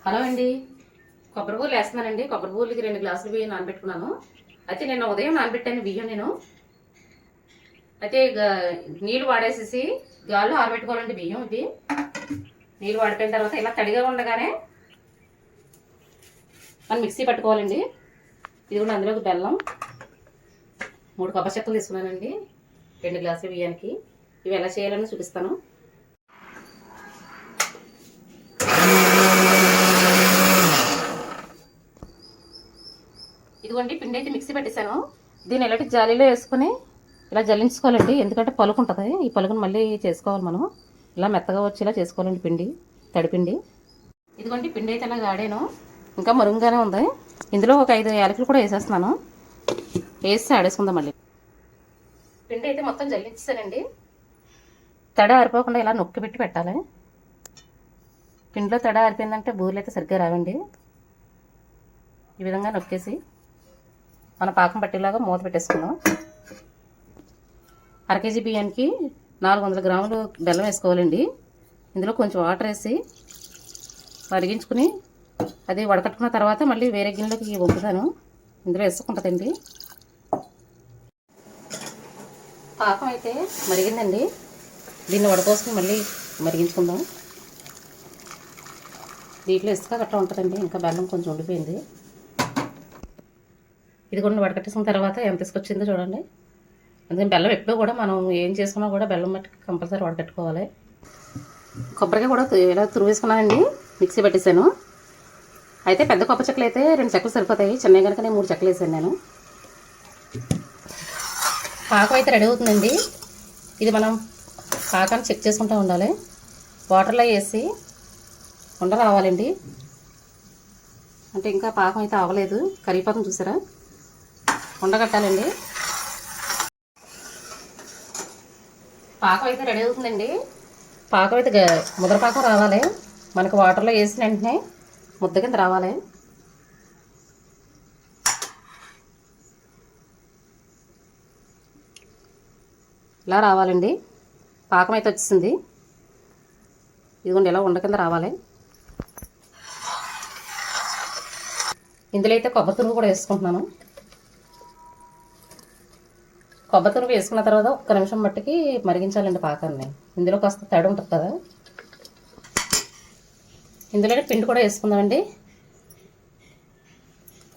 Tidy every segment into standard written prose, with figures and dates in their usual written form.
Hello అండి. కొబ్బరి పూలు వేస్తున్నానండి. కొబ్బరి పూలకి 2 గ్లాసులు బియ్యం నానబెట్టుకున్నాను. అయితే నేను ఉదయం నానబెట్టాను బియ్యం. అయితే నీళ్ళు వాడేసేసి గాల్లో ఆరబెట్టుకోవాలండి బియ్యం. ఇది నీళ్ళు వాడిపోయిన తర్వాత ఇలా తడిగా ఉండగానే మనం మిక్సీ పట్టుకోవాలండి. ఇది కూడా అందులోకి బెల్లం 3 కొబ్బరి చెక్కలు తీసుకున్నానండి 2 గ్లాసుల బియ్యానికి. ఇవి ఎలా చేయాలని చూపిస్తాను. ఇదిగోండి పిండి అయితే మిక్సీ పెట్టేశాను. దీన్ని ఎలాంటి జాలీలో వేసుకొని ఇలా జల్లించుకోవాలండి. ఎందుకంటే పలుకు ఉంటుంది. ఈ పలుకుని మళ్ళీ చేసుకోవాలి మనం. ఇలా మెత్తగా వచ్చేలా చేసుకోవాలండి పిండి, తడిపిండి. ఇదిగోండి పిండి అయితే ఇలా ఆడాను. ఇంకా మరుగుగానే ఉంది. ఇందులో ఒక 5 యాలకులు కూడా వేసేస్తున్నాను. వేసి ఆడేసుకుందాం మళ్ళీ. పిండి అయితే మొత్తం జల్లించేసానండి. తడ ఆరిపోకుండా ఇలా నొక్కి పెట్టి పెట్టాలి. పిండిలో తడ ఆరిపోయిందంటే బూరెలు అయితే సరిగ్గా రావండి. ఈ విధంగా నొక్కేసి మన పాకం పట్టేలాగా మూత పెట్టేసుకుందాం. 1/2 కేజీ బియ్యానికి 400 గ్రాములు బెల్లం వేసుకోవాలండి. ఇందులో కొంచెం వాటర్ వేసి మరిగించుకుని అది వడకట్టుకున్న తర్వాత మళ్ళీ వేరే గిన్నెలోకి వంపుతాను. ఇందులో వేసుకుంటుందండి. పాకం అయితే మరిగిందండి. దీన్ని వడకోసుకుని మళ్ళీ మరిగించుకుందాం. దీంట్లో ఇసుక గట్రా ఉంటుందండి. ఇంకా బెల్లం కొంచెం ఉండిపోయింది. ఇది కూడా వడకట్టేసిన తర్వాత ఎంత తీసుకొచ్చిందో చూడండి. అందుకని బెల్లం ఎప్పుడూ కూడా మనం ఏం చేసుకున్నా కూడా బెల్లం మట్టుకు కంపల్సరీ వడకట్టుకోవాలి. కొబ్బరికాయ కూడా ఇలా తురివేసుకున్నానండి. మిక్సీ పెట్టేశాను. అయితే పెద్ద కొబ్బరి చెక్కలు అయితే 2 చెక్కలు సరిపోతాయి. చిన్నవి కనుక నేను 3 చెక్కలు వేసాను నేను. పాకం అయితే రెడీ అవుతుందండి. ఇది మనం పాకాన్ని చెక్ చేసుకుంటూ ఉండాలి. వాటర్లో వేసి ఉండ రావాలండి. అంటే ఇంకా పాకం అయితే అవ్వలేదు. కరిగిపోతుంది చూసారా. ఉండగట్టాలండి. పాకం అయితే రెడీ అవుతుందండి. పాకం అయితే ముద్ర పాకం రావాలి. మనకు వాటర్లో వేసిన వెంటనే ముద్ద కింద రావాలి. ఇలా రావాలండి. పాకం అయితే వచ్చేసింది. ఇదిగోండి ఇలా ఉండ కింద రావాలి. ఇందులో అయితే కొబ్బరి తురుము కూడా వేసుకుంటున్నాను. కొబ్బరి తురుము వేసుకున్న తర్వాత 1 నిమిషం మట్టికి మరిగించాలండి పాకాన్ని. ఇందులో కాస్త తడి ఉంటుంది కదా. ఇందులోనే పిండి కూడా వేసుకుందామండి.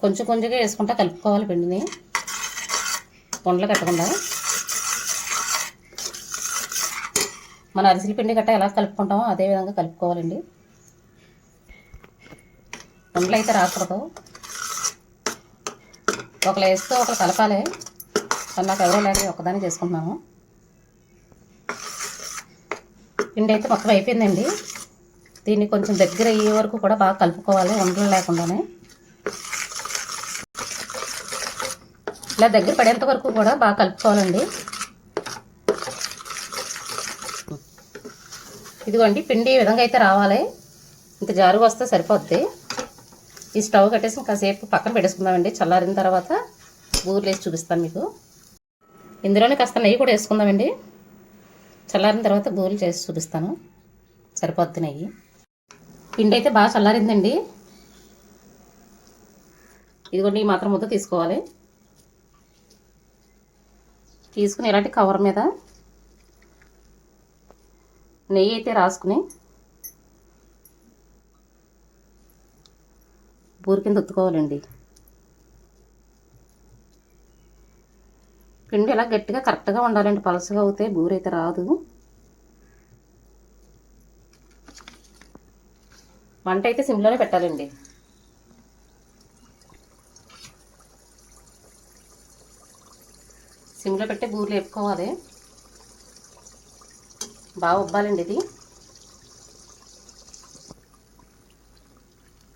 కొంచెం కొంచెంగా వేసుకుంటా కలుపుకోవాలి పిండిని, ఉండలు కట్టకుండా. మన అరిసెల పిండి గట్ట ఎలా కలుపుకుంటామో అదే విధంగా కలుపుకోవాలండి. ఉండలు అయితే రాకూడదు. ఒకరు వేస్తూ ఒకరు కలపాలి. కానీ నాకు ఎవరో లేక ఒక్కదాన్ని చేసుకుంటున్నాను. పిండి అయితే మొత్తం అయిపోయిందండి. దీన్ని కొంచెం దగ్గర అయ్యే వరకు కూడా బాగా కలుపుకోవాలి, ఉండలు లేకుండానే. ఇలా దగ్గర పడేంత వరకు కూడా బాగా కలుపుకోవాలండి. ఇదిగోండి పిండి ఈ విధంగా అయితే రావాలి. ఇంత జారుగా వస్తే సరిపోద్ది. ఈ స్టవ్ కట్టేసి కాసేపు పక్కన పెట్టేసుకుందామండి. చల్లారిన తర్వాత బూరెలు వేసి చూపిస్తాను మీకు. ఇందులోనే కాస్త నెయ్యి కూడా వేసుకుందామండి. చల్లారిన తర్వాత బూరెలు చేసి చూపిస్తాను. సరిపోద్ది నెయ్యి. పిండి అయితే బాగా చల్లారిందండి. ఇదిగోండి ఈ మాత్రం ముద్ద తీసుకోవాలి. తీసుకుని ఇలాంటి కవర్ మీద నెయ్యి అయితే రాసుకుని బూరె కింద ఒత్తుకోవాలండి. పిండి ఇలా గట్టిగా కరెక్ట్గా ఉండాలండి. పలసగా అవుతే బూరె అయితే రాదు. వంట అయితే సిమ్లోనే పెట్టాలండి. సిమ్లో పెట్టి బూరెలు వేపుకోవాలి. బాగా ఉబ్బాలండి ఇది.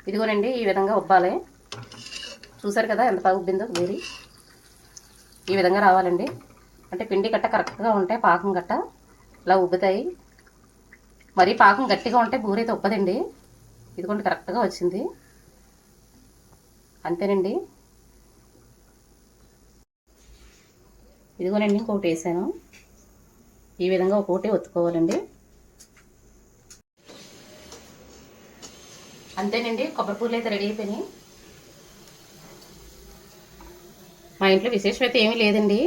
ఇదిగోనండి ఈ విధంగా ఉబ్బాలి. చూసారు కదా ఎంత బాగా ఉబ్బిందో బూరి. ఈ విధంగా రావాలండి. అంటే పిండి గట్ట కరెక్ట్గా ఉంటే పాకం గట్ట ఇలా ఉబ్బుతాయి. మరీ పాకం గట్టిగా ఉంటే బూరె అయితే ఉబ్బదండి. ఇదిగోండి కరెక్ట్గా వచ్చింది. అంతేనండి. ఇదిగోనండి ఇంకొకటి వేసాను. ఈ విధంగా ఒక్కొక్కటి ఒత్తుకోవాలండి. అంతేనండి, కొబ్బరి పూలు అయితే రెడీ అయిపోయినాయి. మా ఇంట్లో విశేషం అయితే ఏమీ లేదండి.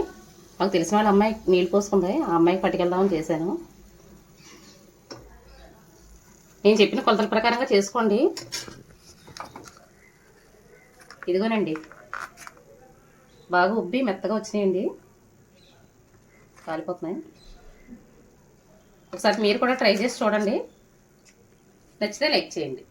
మాకు తెలిసిన వాళ్ళ అమ్మాయి నీళ్ళు పోసుకుంది, ఆ అమ్మాయికి పట్టుకెళ్దామని చేశాను. నేను చెప్పిన కొలతల ప్రకారంగా చేసుకోండి. ఇదిగోనండి, బాగా ఉబ్బి మెత్తగా వచ్చినాయండి, కాలిపోతున్నాయి. ఒకసారి మీరు కూడా ట్రై చేసి చూడండి, నచ్చితే లైక్ చేయండి.